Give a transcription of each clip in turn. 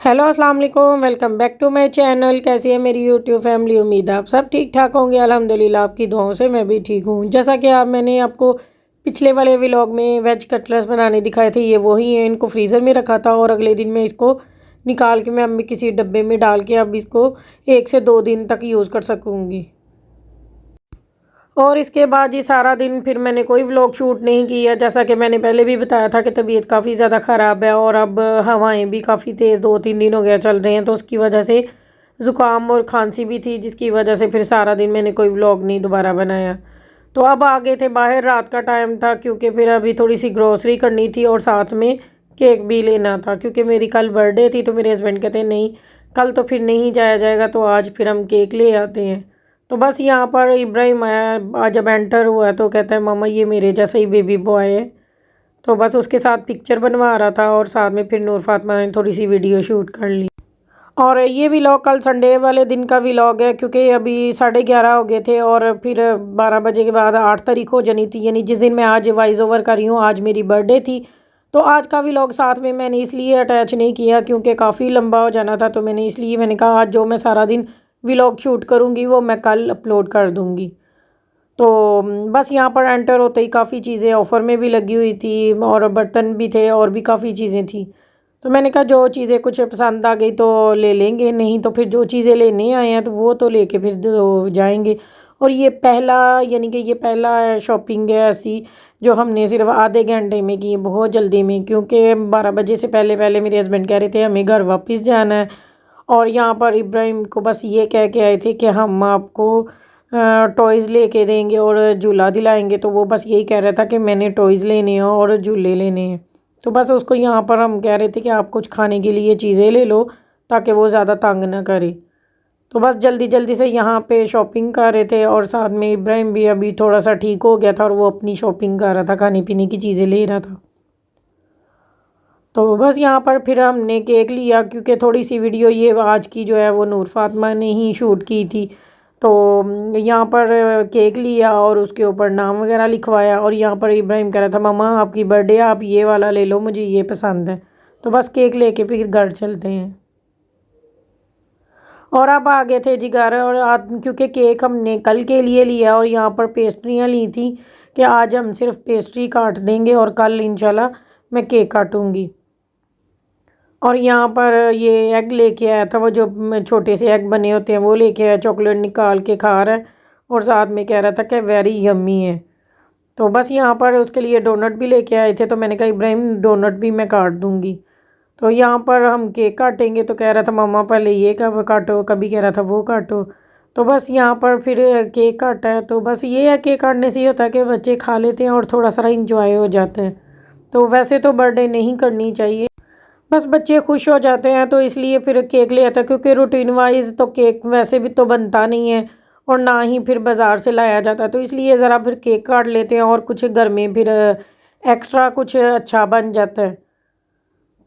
Hello अस्सलाम वालेकुम, welcome back to my channel. कैसी है मेरी यूट्यूब फैमिली? उम्मीद है आप सब ठीक ठाक होंगे। अल्हम्दुलिल्लाह आपकी दुआओं से मैं भी ठीक हूँ। जैसा कि मैंने आपको पिछले वाले व्लॉग में वेज कटलेट्स बनाने दिखाए थे, ये वही हैं। इनको फ्रीज़र में रखा था और अगले दिन मैं इसको निकाल के मैं अब किसी डब्बे में डाल के अब इसको 1 से 2 दिन तक यूज़ कर सकूँगी। और इसके बाद ये सारा दिन फिर मैंने कोई व्लॉग शूट नहीं किया। जैसा कि मैंने पहले भी बताया था कि तबीयत काफ़ी ज़्यादा ख़राब है और अब हवाएं भी काफ़ी तेज़ 2-3 दिन हो गया चल रहे हैं, तो उसकी वजह से ज़ुकाम और खांसी भी थी, जिसकी वजह से फिर सारा दिन मैंने कोई व्लॉग नहीं दोबारा बनाया। तो अब आ गए थे बाहर, रात का टाइम था, क्योंकि फिर अभी थोड़ी सी ग्रॉसरी करनी थी और साथ में केक भी लेना था, क्योंकि मेरी कल बर्थडे थी। तो मेरे हस्बैंड कहते हैं नहीं, कल तो फिर नहीं जाया जाएगा, तो आज फिर हम केक ले आते हैं। तो बस यहाँ पर इब्राहिम आया, आज जब एंटर हुआ तो कहता है मामा ये मेरे जैसा ही बेबी बॉय है। तो बस उसके साथ पिक्चर बनवा रहा था और साथ में फिर नूर फातिमा ने थोड़ी सी वीडियो शूट कर ली। और ये व्लॉग कल संडे वाले दिन का व्लॉग है, क्योंकि अभी 11:30 हो गए थे और फिर 12 बजे के बाद 8 तारीख हो जानी थी, यानी जिस दिन मैं आज वॉइस ओवर कर रही हूँ आज मेरी बर्थडे थी। तो आज का व्लॉग साथ में मैंने इसलिए अटैच नहीं किया क्योंकि काफ़ी लंबा हो जाना था, तो मैंने कहा आज जो मैं सारा दिन व्लॉग शूट करूँगी वो मैं कल अपलोड कर दूँगी। तो बस यहाँ पर एंटर होते ही काफ़ी चीज़ें ऑफ़र में भी लगी हुई थी और बर्तन भी थे और भी काफ़ी चीज़ें थी। तो मैंने कहा जो चीज़ें कुछ पसंद आ गई तो ले लेंगे, नहीं तो फिर जो चीज़ें लेने आए हैं तो वो तो लेके फिर तो जाएंगे। और ये पहला, यानी कि ये पहला शॉपिंग है ऐसी जो हमने सिर्फ आधे घंटे में की, बहुत जल्दी में, क्योंकि 12 बजे से पहले पहले मेरे हस्बैंड कह रहे थे हमें घर वापस जाना है। और यहाँ पर इब्राहिम को बस ये कह के आए थे कि हम आपको टॉयज़ लेके देंगे और झूला दिलाएंगे, तो वो बस यही कह रहा था कि मैंने टॉयज़ लेने हैं और झूले लेने हैं। तो बस उसको यहाँ पर हम कह रहे थे कि आप कुछ खाने के लिए चीज़ें ले लो ताकि वो ज़्यादा तंग ना करे। तो बस जल्दी जल्दी से यहाँ पे शॉपिंग कर रहे थे और साथ में इब्राहिम भी अभी थोड़ा सा ठीक हो गया था और वो अपनी शॉपिंग कर रहा था, खाने पीने की चीज़ें ले रहा था। तो बस यहाँ पर फिर हमने केक लिया, क्योंकि थोड़ी सी वीडियो ये आज की जो है वो नूर फातिमा ने ही शूट की थी। तो यहाँ पर केक लिया और उसके ऊपर नाम वगैरह लिखवाया और यहाँ पर इब्राहिम कह रहा था मम्मा आपकी बर्थडे, आप ये वाला ले लो, मुझे ये पसंद है। तो बस केक लेके फिर घर चलते हैं। और अब आ गए थे जी घर, और क्योंकि केक हमने कल के लिए लिया और यहाँ पर पेस्ट्रियाँ ली थी कि आज हम सिर्फ पेस्ट्री काट देंगे और कल इंशाल्लाह मैं केक काटूँगी। और यहाँ पर ये एग लेके आया था, वो जो छोटे से एग बने होते हैं वो लेके आया, चॉकलेट निकाल के खा रहा है और साथ में कह रहा था कि वेरी यम्मी है। तो बस यहाँ पर उसके लिए डोनट भी लेके आए थे, तो मैंने कहा इब्राहिम डोनट भी मैं काट दूँगी। तो यहाँ पर हम केक काटेंगे, तो कह रहा था मम्मा पहले ये कब काटो, कभी कह रहा था वो काटो। तो बस यहाँ पर फिर केक काटा है। तो बस ये है, केक काटने से ये होता है कि बच्चे खा लेते हैं और थोड़ा सा इंजॉय हो जाता है। तो वैसे तो बर्थडे नहीं करनी चाहिए, बस बच्चे खुश हो जाते हैं तो इसलिए फिर केक ले आता है, क्योंकि रूटीन वाइज तो केक वैसे भी तो बनता नहीं है और ना ही फिर बाज़ार से लाया जाता, तो इसलिए ज़रा फिर केक काट लेते हैं और कुछ घर में फिर एक्स्ट्रा कुछ अच्छा बन जाता है।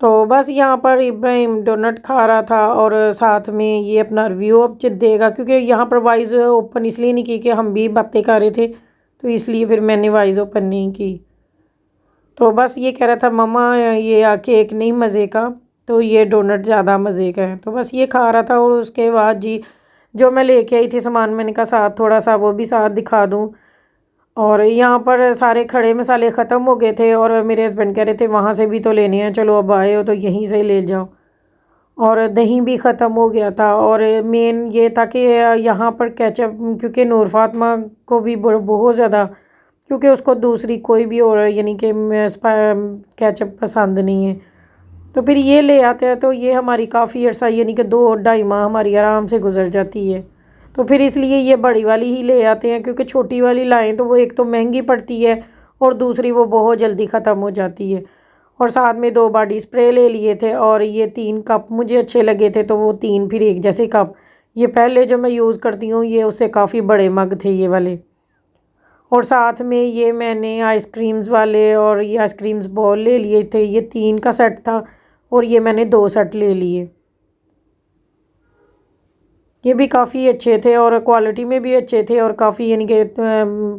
तो बस यहाँ पर इब्राहिम डोनट खा रहा था और साथ में ये अपना रिव्यू अब देगा, क्योंकि यहाँ पर वॉइस ओपन इसलिए नहीं की कि हम भी बातें कर रहे थे, तो इसलिए फिर मैंने वॉइस ओपन नहीं की। तो बस ये कह रहा था मम्मा ये केक नहीं मज़े का, तो ये डोनट ज़्यादा मज़े का है। तो बस ये खा रहा था और उसके बाद जी जो मैं लेके आई थी सामान, मैंने कहा साथ थोड़ा सा वो भी साथ दिखा दूँ। और यहाँ पर सारे खड़े मसाले ख़त्म हो गए थे और मेरे हस्बैंड कह रहे थे वहाँ से भी तो लेने हैं, चलो अब आए हो तो यहीं से ले जाओ। और दही भी ख़त्म हो गया था और मेन ये था कि यहाँ पर केचप, क्योंकि नूर फातिमा को भी बहुत ज़्यादा, क्योंकि उसको दूसरी कोई भी और यानी कि केचप पसंद नहीं है, तो फिर ये ले आते हैं। तो ये हमारी काफ़ी अर्सा, यानी कि 2-2.5 माह हमारी आराम से गुजर जाती है। तो फिर इसलिए ये बड़ी वाली ही ले आते हैं, क्योंकि छोटी वाली लाएँ तो वो एक तो महंगी पड़ती है और दूसरी वो बहुत जल्दी ख़त्म हो जाती है। और साथ में 2 बॉडी स्प्रे ले लिए थे और ये 3 कप मुझे अच्छे लगे थे, तो वो 3 फिर एक जैसे कप। ये पहले जो मैं यूज़ करती हूँ ये उससे काफ़ी बड़े मग थे ये वाले। और साथ में ये मैंने आइसक्रीम्स वाले और ये आइसक्रीम्स बॉल ले लिए थे, ये 3 का सेट था और ये मैंने 2 सेट ले लिए। ये भी काफ़ी अच्छे थे और क्वालिटी में भी अच्छे थे और काफ़ी, यानी कि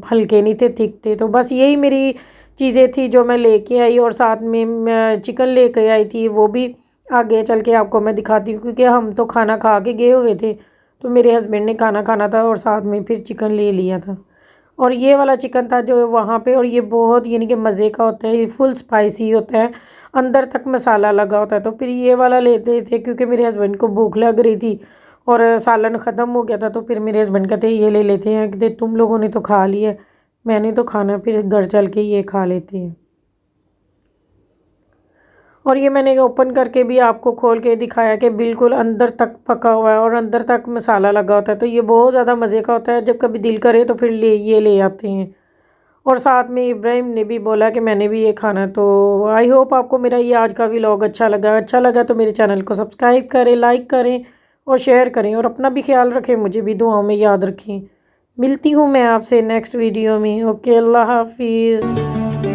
हल्के नहीं थे, थिक थे। तो बस यही मेरी चीज़ें थी जो मैं लेके आई और साथ में मैं चिकन लेके आई थी, वो भी आगे चल के आपको मैं दिखाती हूँ, क्योंकि हम तो खाना खा के गए हुए थे, तो मेरे हस्बैंड ने खाना खाना था और साथ में फिर चिकन ले लिया था। और ये वाला चिकन था जो वहाँ पे, और ये बहुत यानी कि मज़े का होता है, ये फुल स्पाइसी होता है, अंदर तक मसाला लगा होता है। तो फिर ये वाला लेते थे क्योंकि मेरे हस्बैंड को भूख लग रही थी और सालन ख़त्म हो गया था। तो फिर मेरे हस्बैंड कहते ये ले लेते हैं, कि तुम लोगों ने तो खा लिया, मैंने तो खाना, फिर घर चल के ये खा लेते हैं। और ये मैंने ओपन करके भी आपको खोल के दिखाया कि बिल्कुल अंदर तक पका हुआ है और अंदर तक मसाला लगा होता है। तो ये बहुत ज़्यादा मज़े का होता है, जब कभी दिल करे तो फिर ये ले आते हैं। और साथ में इब्राहिम ने भी बोला कि मैंने भी ये खाना। तो आई होप आपको मेरा ये आज का व्लॉग अच्छा लगा तो मेरे चैनल को सब्सक्राइब करें, लाइक करें और शेयर करें, और अपना भी ख्याल रखें, मुझे भी दुआओं में याद रखें। मिलती हूँ मैं आपसे नेक्स्ट वीडियो में। ओके, अल्लाह हाफिज़।